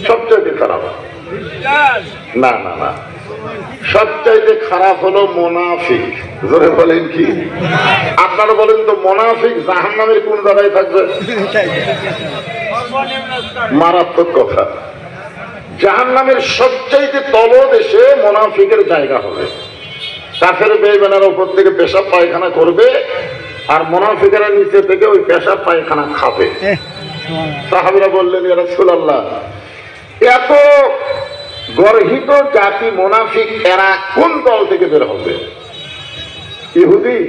সবচাইতে খারাপ। না না না, সবচাইতে খারাপ হলো মুনাফিক। জোরে বলেন কি? আপনারা বলেন তো, মুনাফিক জাহান্নামের কোন জায়গায় থাকবে? মারাত্মক কথা। জাহান্নামের সবচাইতে তলদেশে মুনাফিকের জায়গা হবে। কাফের বেঈমানের উপর থেকে পেশাব পায়খানা করবে, আর মুনাফিকেরা নিচে থেকে ওই পেশাব পায়খানা খাবে। সাহাবীরা বললেন, ইয়া রাসূলুল্লাহ, এত গর্হিত জাতি মুনাফিক, এরা কোন দল থেকে বের হবে? ইহুদি,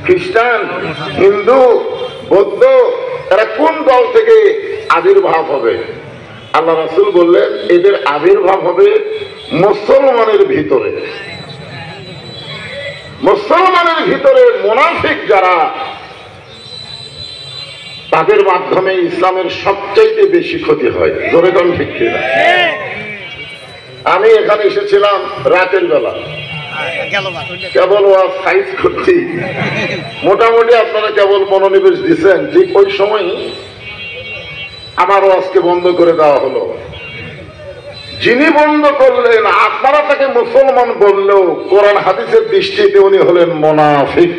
খ্রিস্টান, হিন্দু, বৌদ্ধ, এরা কোন দল থেকে আবির্ভাব হবে? আল্লাহ রাসূল বললেন, এদের আবির্ভাব হবে মুসলমানের ভিতরে। মুসলমানের ভিতরে মুনাফিক যারা, তাদের মাধ্যমে ইসলামের সবচাইতে বেশি ক্ষতি হয়। জোরে কোন ঠিক কিনা? আমি এখানে এসেছিলাম রাতের বেলা, কেবল ওয়াজ সাইজ করছি। মোটামুটি আপনারা কেবল মনোনিবেশ দিচ্ছেন, ঠিক ওই সময় আমার ওয়াজকে বন্ধ করে দেওয়া হলো। যিনি বন্ধ করলেন, আপনারা তাকে মুসলমান বললেও কোরআন হাদিসের দৃষ্টিতে উনি হলেন মুনাফিক।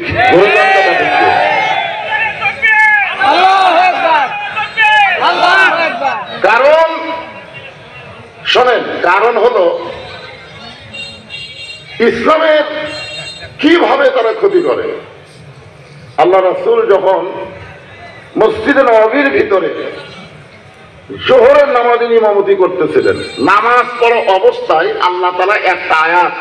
কারণ শোনেন, কারণ হলো ইসলামের কিভাবে তারা ক্ষতি করে। আল্লাহ রাসূল যখন মসজিদে নববীর ভিতরে জোহরের নামাজে ইমামতি করতেছিলেন, নামাজ পড়া অবস্থায় আল্লাহ তাআলা একটা আয়াত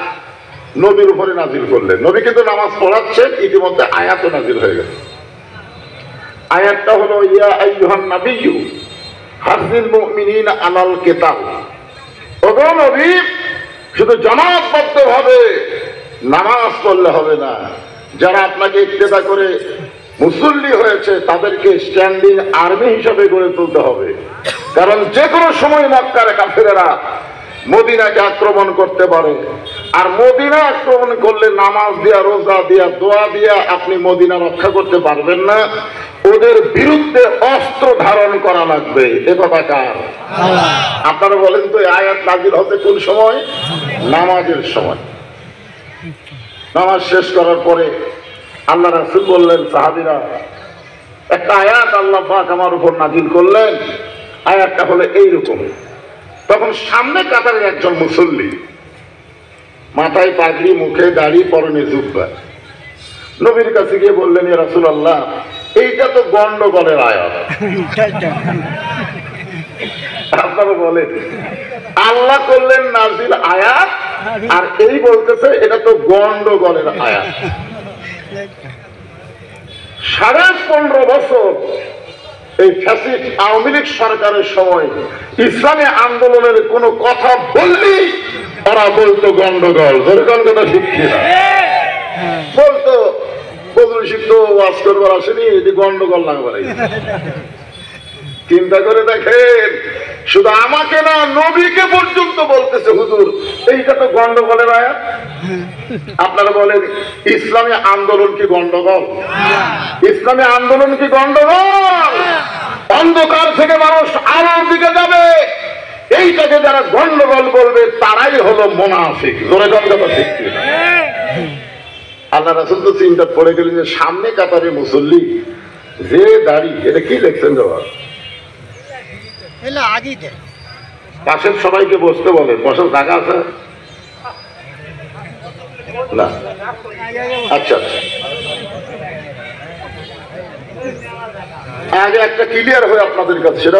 নবীর উপরে নাজিল করলেন। নবী কিন্তু নামাজ পড়াচ্ছেন, ইতিমধ্যে আয়াতও নাজিল হয়ে গেছে। আয়াতটা হলো, ইয়া আইয়ুহান নাবিয়্যু হাযিল মুমিনিনা আলাল কিতাল। ওগো নবী, শুধু জামাতবদ্ধভাবে নামাজ পড়লে হবে না, যারা আপনাকে ইক্তেদা করে মুসল্লি হয়েছে তাদেরকে স্ট্যান্ডিং আর্মি হিসাবে গড়ে তুলতে হবে। কারণ যে কোনো সময় মক্কার কাফেরেরা মদিনাকে আক্রমণ করতে পারে, আর মদিনা আক্রমণ করলে নামাজ দিয়া, রোজা দিয়া, দোয়া দিয়া আপনি মদিনা রক্ষা করতে পারবেন না। ওদের বিরুদ্ধে অস্ত্র ধারণ করা লাগবে। এ কথা কার? আপনারা বলেন তো, এই আয়াত নাজিল হতে কোন সময়? নামাজের সময়। নামাজ শেষ করার পরে আল্লাহ রাসূল বললেন, সাহাবীরা, একটা আয়াত আল্লাহ পাক আমার উপর নাজিল করলেন, আয়াতটা হলো এইরকম। তখন সামনে কাতারের একজন মুসল্লি, মাথায় পাগড়ি, মুখে দাড়ি, পরনে জুব্বা, নবীর কাছে গিয়ে বললেন, ইয়া রাসূলুল্লাহ, এইটা তো গন্ডগোলের আয়াত। আপনারা বলেন, আল্লাহ করলেন নাজিল আয়াত, আর এই বলতেছে এটা তো গন্ডগোলের আয়াত। 15.5 বছর এই ফ্যাসিস্ট আওয়ামী লীগ সরকারের সময় ইসলামী আন্দোলনের কোন কথা বললি ওরা বলতো গন্ডগোল। ধরেন কথা ঠিক কিনা? বলতো বদরুল শিখতো ওয়াজ করবার আসেনি, এটি গন্ডগোল না বলে। চিন্তা করে দেখেন, শুধু আমাকে না, নবীকে পর্যন্ত বলতেছে, হুজুর এইটা তো গন্ডগোলের আয়াত। আপনারা বলেন, ইসলামী আন্দোলন কি গন্ডগোল? ইসলামী আন্দোলন কি গন্ডগোল? অন্ধকার থেকে মানুষ আলোর দিকে যাবে, এইটাকে যারা গন্ডগোল বলবে তারাই হলো মুনাফিক। জোরে কথা ঠিক কিনা? আল্লাহ রাসূল তো চিন্তা পড়ে গেলেন যে সামনে কাতারে মুসল্লি, যে দাড়ি, এটা কি দেখছেন বাবা? পাশের সবাইকে বসতে বলেন, বসার জায়গা আছে না? আচ্ছা আচ্ছা, আগে একটা ক্লিয়ার হয় আপনাদের কাছে, সেটা